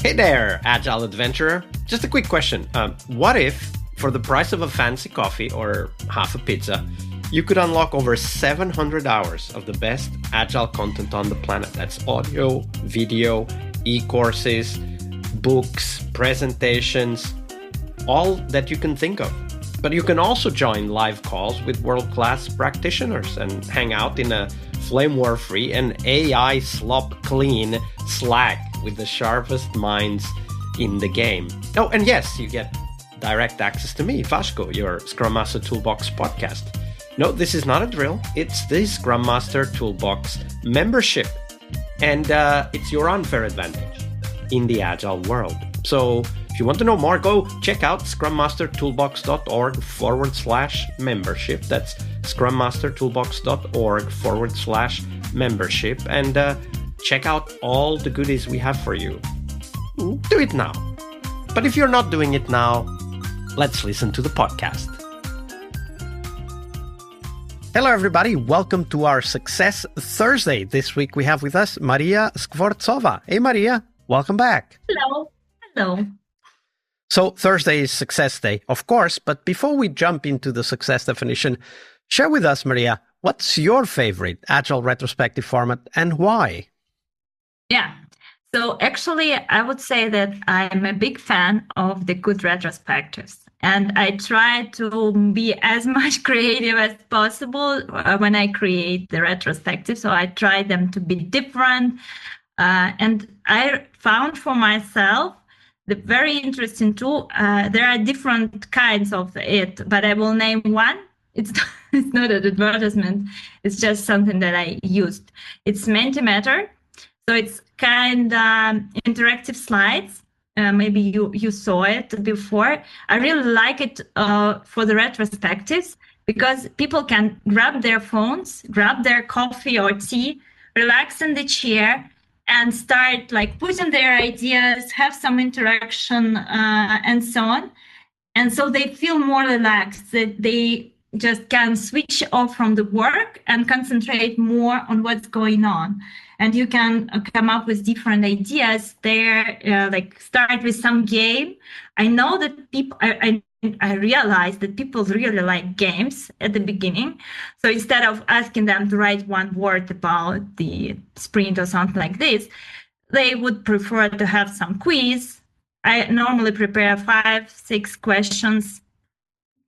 Hey there, Agile Adventurer. Just a quick question. What if, for the price of a fancy coffee or half a pizza, you could unlock over 700 hours of the best Agile content on the planet? That's audio, video, e-courses, books, presentations, all that you can think of. But you can also join live calls with world-class practitioners and hang out in a flame war-free and AI slop-clean Slack with the sharpest minds in the game. Oh, and yes, you get direct access to me, Vasco, your Scrum Master Toolbox podcast. No, this is not a drill. It's the Scrum Master Toolbox membership. And it's your unfair advantage in the Agile world. So if you want to know more, go check out scrummastertoolbox.org/membership. That's scrummastertoolbox.org/membership. And check out all the goodies we have for you. Do it now. But if you're not doing it now, let's listen to the podcast. Hello, everybody. Welcome to our Success Thursday. This week we have with us Maria Skvortsova. Hey, Maria. Welcome back. Hello. Hello. So Thursday is Success Day, of course, but before we jump into the success definition, share with us, Maria, what's your favorite Agile retrospective format and why? Yeah. So actually, I would say that I'm a big fan of the good retrospectives. And I try to be as much creative as possible when I create the retrospective. So I try them to be different. And I found for myself the very interesting tool. There are different kinds of it, but I will name one. It's not an advertisement. It's just something that I used. It's Mentimeter. So it's kind of interactive slides. Maybe you saw it before. I really like it for the retrospectives because people can grab their phones, grab their coffee or tea, relax in the chair, and start like putting their ideas, have some interaction, and so on. And so they feel more relaxed, that they just can switch off from the work and concentrate more on what's going on. And you can come up with different ideas there, like start with some game. I know that people, I realized that people really like games at the beginning. So instead of asking them to write one word about the sprint or something like this, they would prefer to have some quiz. I normally prepare 5-6 questions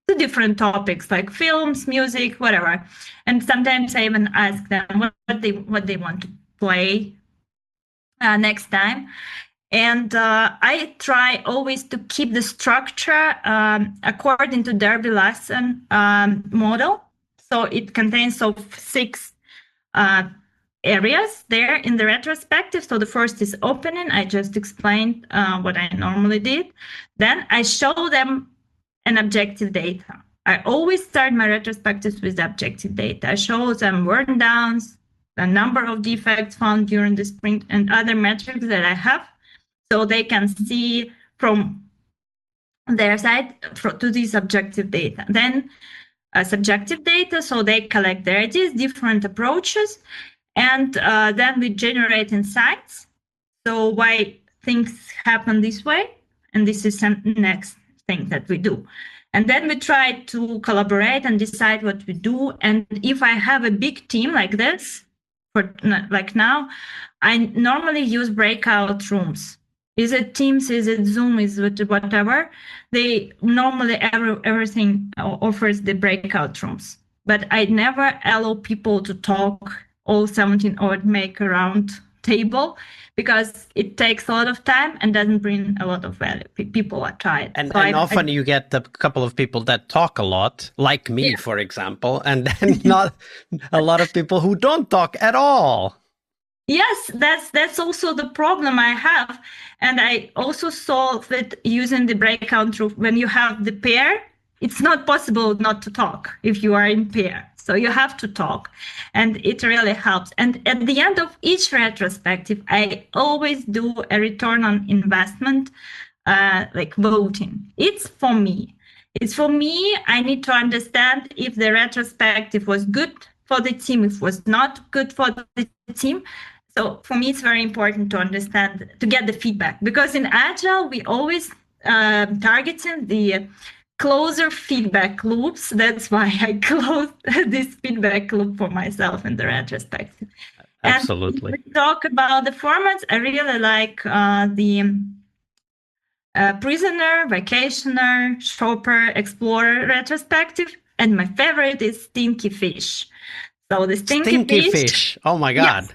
to different topics like films, music, whatever. And sometimes I even ask them what they want to play next time. And I try always to keep the structure according to Derby lesson model. So it contains 6 areas there in the retrospective. So the first is opening. I just explained what I normally did. Then I show them an objective data. I always start my retrospectives with the objective data. I show them burn downs, the number of defects found during the sprint, and other metrics that I have, so they can see from their side to this objective data. Then subjective data, so they collect their ideas, different approaches, and then we generate insights. So why things happen this way, and this is some next thing that we do. And then we try to collaborate and decide what we do. And if I have a big team like this, for like now, I normally use breakout rooms. Is it Teams? Is it Zoom? Is it whatever? They normally everything offers the breakout rooms, but I never allow people to talk all 17 or make a round table because it takes a lot of time and doesn't bring a lot of value. People are tired. And often you get a couple of people that talk a lot, like me, for example, and then not a lot of people who don't talk at all. Yes, that's also the problem I have. And I also solve it using the breakout room. When you have the pair, it's not possible not to talk if you are in pair. So you have to talk, and it really helps. And at the end of each retrospective, I always do a return on investment, like voting. It's for me. I need to understand if the retrospective was good for the team, if it was not good for the team. So for me, it's very important to understand, to get the feedback, because in Agile, we always targeting the closer feedback loops. That's why I closed this feedback loop for myself in the retrospective. Absolutely. And if we talk about the formats, I really like the prisoner, vacationer, shopper, explorer retrospective. And my favorite is stinky fish. So the Stinky fish. Oh my God. Yes,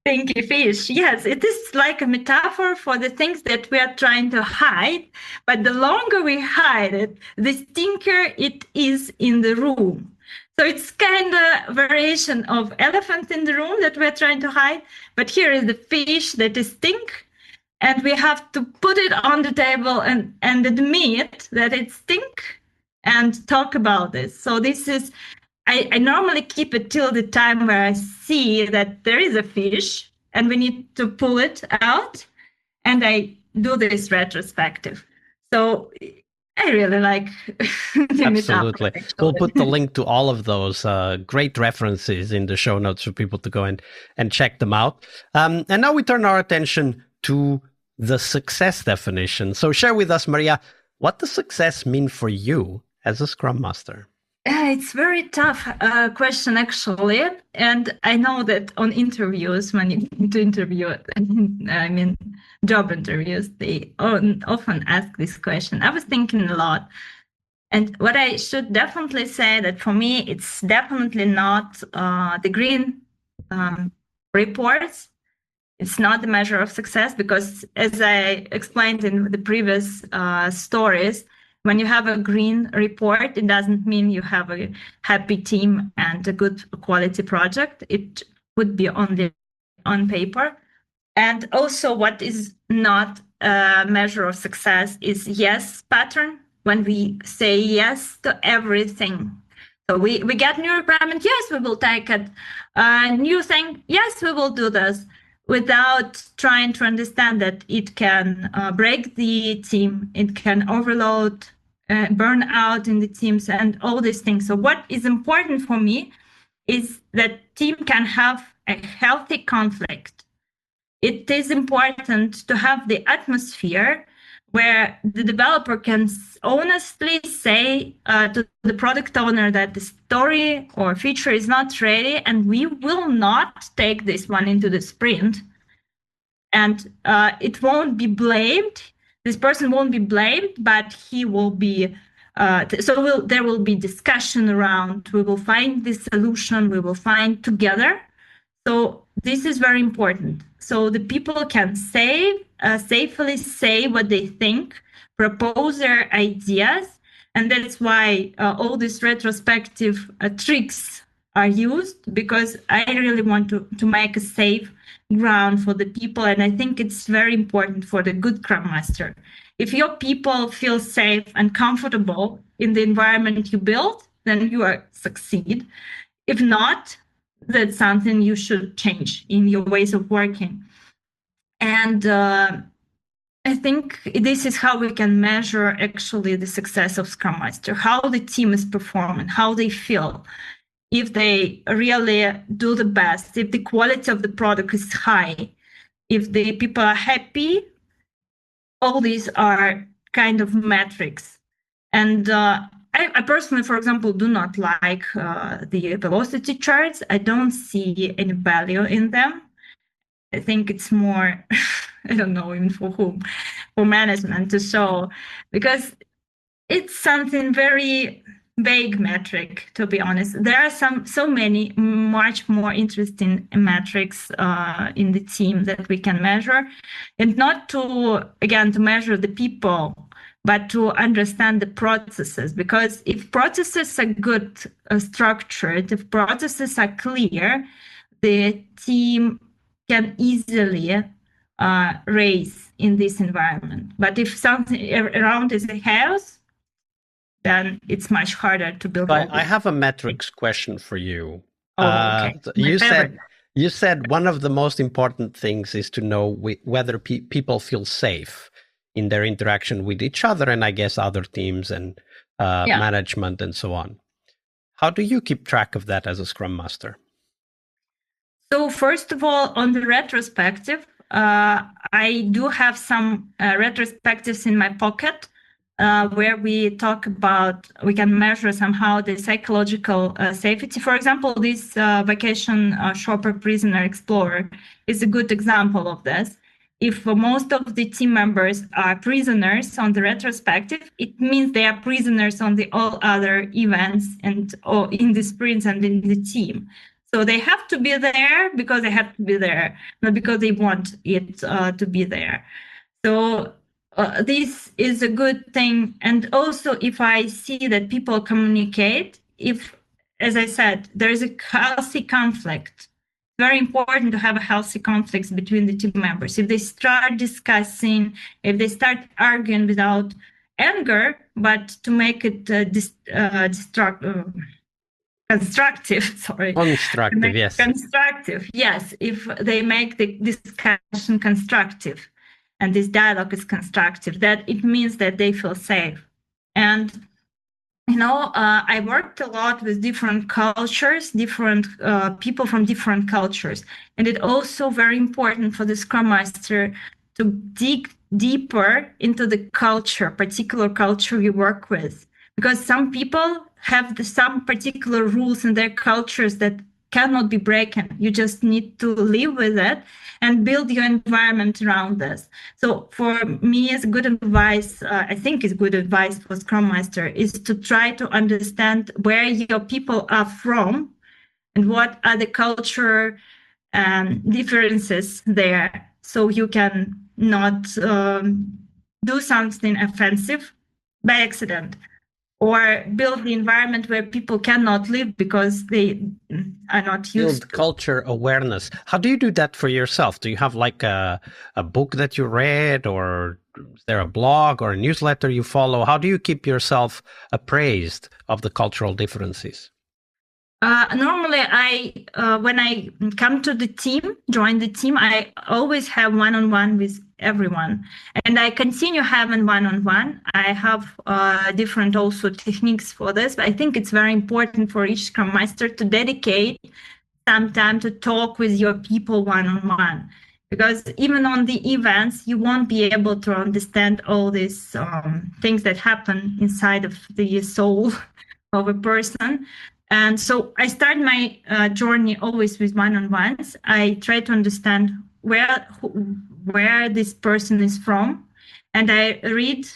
stinky fish. Yes, it is like a metaphor for the things that we are trying to hide. But the longer we hide it, the stinker it is in the room. So it's kind of variation of elephant in the room that we're trying to hide. But here is the fish that is stink. And we have to put it on the table and admit that it stink and talk about this. So this is, I normally keep it till the time where I see that there is a fish and we need to pull it out, and I do this retrospective. So I really like the Absolutely. metaphor, We'll put the link to all of those great references in the show notes for people to go and check them out. And now we turn our attention to the success definition. So share with us, Maria, what does success mean for you as a Scrum Master? It's very tough question, actually. And I know that on interviews, when you need to interview, I mean, job interviews, they often ask this question. I was thinking a lot. And what I should definitely say that for me, it's definitely not the green reports. It's not the measure of success, because as I explained in the previous stories, when you have a green report, it doesn't mean you have a happy team and a good quality project. It would be only on paper. And also what is not a measure of success is yes pattern, when we say yes to everything. So we get new requirement, yes, we will take it. New thing, yes, we will do this, without trying to understand that it can break the team, it can overload, burn out in the teams, and all these things. So what is important for me is that team can have a healthy conflict. It is important to have the atmosphere where the developer can honestly say to the product owner that the story or feature is not ready, and we will not take this one into the sprint. And it won't be blamed. This person won't be blamed, but he will be. There will be discussion around. We will find the solution. We will find together. So this is very important. So the people can safely say what they think, propose their ideas, and that's why all these retrospective tricks are used, because I really want to make a safe ground for the people, and I think it's very important for the good Scrum Master. If your people feel safe and comfortable in the environment you build, then you are succeed. If not, that's something you should change in your ways of working. And I think this is how we can measure actually the success of Scrum Master, how the team is performing, how they feel, if they really do the best, if the quality of the product is high, if the people are happy. All these are kind of metrics. And I personally, for example, do not like the velocity charts. I don't see any value in them. I think it's more, I don't know even for whom, for management to show, because it's something very vague metric, to be honest. There are so many much more interesting metrics in the team that we can measure, and not to measure the people, but to understand the processes. Because if processes are good, structured, if processes are clear, the team can easily raise in this environment. But if something around is a chaos, then it's much harder to build. I have a metrics question for you. Okay. You said one of the most important things is to know whether people feel safe in their interaction with each other, and I guess other teams and management and so on. How do you keep track of that as a Scrum Master? So first of all, on the retrospective, I do have some retrospectives in my pocket where we can measure somehow the psychological safety. For example, this vacation shopper prisoner explorer is a good example of this. If most of the team members are prisoners on the retrospective, it means they are prisoners on the all other events and in the sprints and in the team. So they have to be there because they have to be there, not because they want it to be there. So this is a good thing. And also, if I see that people communicate, as I said, there is a healthy conflict. Very important to have a healthy conflicts between the team members. If they start discussing, if they start arguing without anger, but to make it constructive, sorry. Constructive, yes. Constructive, yes. If they make the discussion constructive and this dialogue is constructive, that it means that they feel safe. And, I worked a lot with different cultures, different people from different cultures. And it's also very important for the Scrum Master to dig deeper into the culture, particular culture you work with. Because some people have some particular rules in their cultures that cannot be broken. You just need to live with it and build your environment around this. So for me, it's good advice, I think it's good advice for Scrum Master, is to try to understand where your people are from and what are the culture differences there. So you can not do something offensive by accident, or build the environment where people cannot live because they are not used to. Culture awareness. How do you do that for yourself? Do you have like a book that you read, or is there a blog or a newsletter you follow? How do you keep yourself appraised of the cultural differences? Normally, when I come to the team, join the team, I always have one-on-one with everyone, and I continue having one-on-one. I have different also techniques for this, but I think it's very important for each Scrum Master to dedicate some time to talk with your people one-on-one, because even on the events, you won't be able to understand all these things that happen inside of the soul of a person. And so I start my journey always with one-on-ones. I try to understand where this person is from. And I read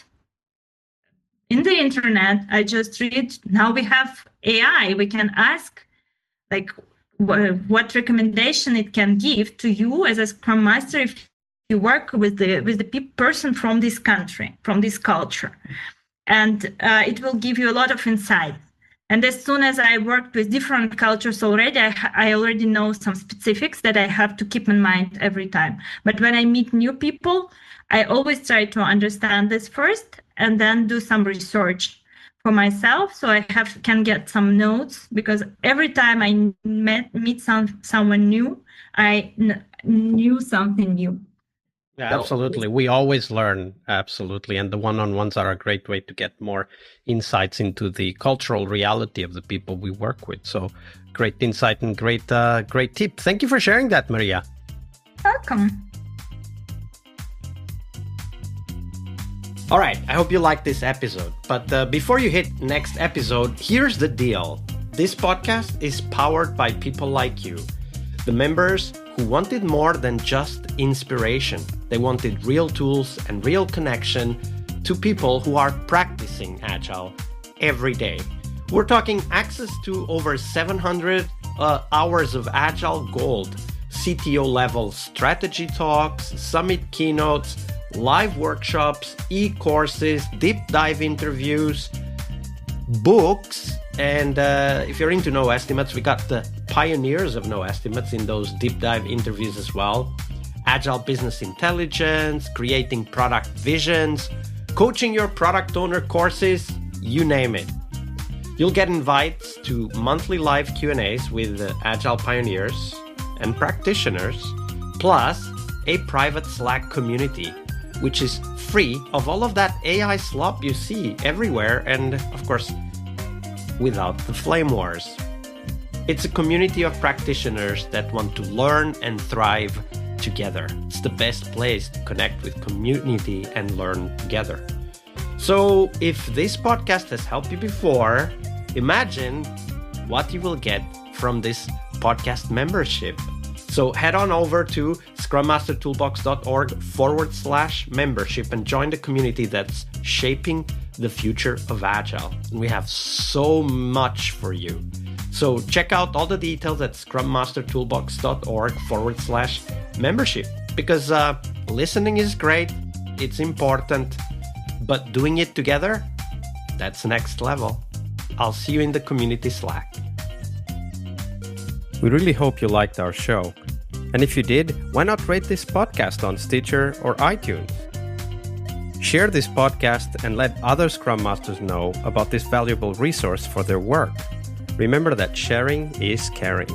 in the internet, I just read, now we have AI. We can ask like what recommendation it can give to you as a Scrum Master if you work with the person from this country, from this culture. And it will give you a lot of insight. And as soon as I worked with different cultures already, I already know some specifics that I have to keep in mind every time. But when I meet new people, I always try to understand this first and then do some research for myself. So I can get some notes, because every time I meet someone new, I knew something new. Yeah, absolutely. We always learn. Absolutely. And the one-on-ones are a great way to get more insights into the cultural reality of the people we work with. So great insight and great tip. Thank you for sharing that, Maria. Welcome. All right. I hope you liked this episode. But before you hit next episode, here's the deal. This podcast is powered by people like you, the members who wanted more than just inspiration. They wanted real tools and real connection to people who are practicing Agile every day. We're talking access to over 700 hours of Agile Gold, CTO level strategy talks, summit keynotes, live workshops, e-courses, deep dive interviews, books, and if you're into no estimates, we got the pioneers of no estimates in those deep dive interviews as well. Agile business intelligence, creating product visions, coaching your product owner courses, you name it. You'll get invites to monthly live Q&As with Agile pioneers and practitioners, plus a private Slack community, which is free of all of that AI slop you see everywhere, and of course, without the flame wars. It's a community of practitioners that want to learn and thrive together. It's the best place to connect with community and learn together. So if this podcast has helped you before, imagine what you will get from this podcast membership. So head on over to scrummastertoolbox.org/membership and join the community that's shaping the future of Agile. And we have so much for you. So check out all the details at scrummastertoolbox.org/membership, because listening is great, it's important, but doing it together, that's next level. I'll see you in the community Slack. We really hope you liked our show. And if you did, why not rate this podcast on Stitcher or iTunes? Share this podcast and let other Scrum Masters know about this valuable resource for their work. Remember that sharing is caring.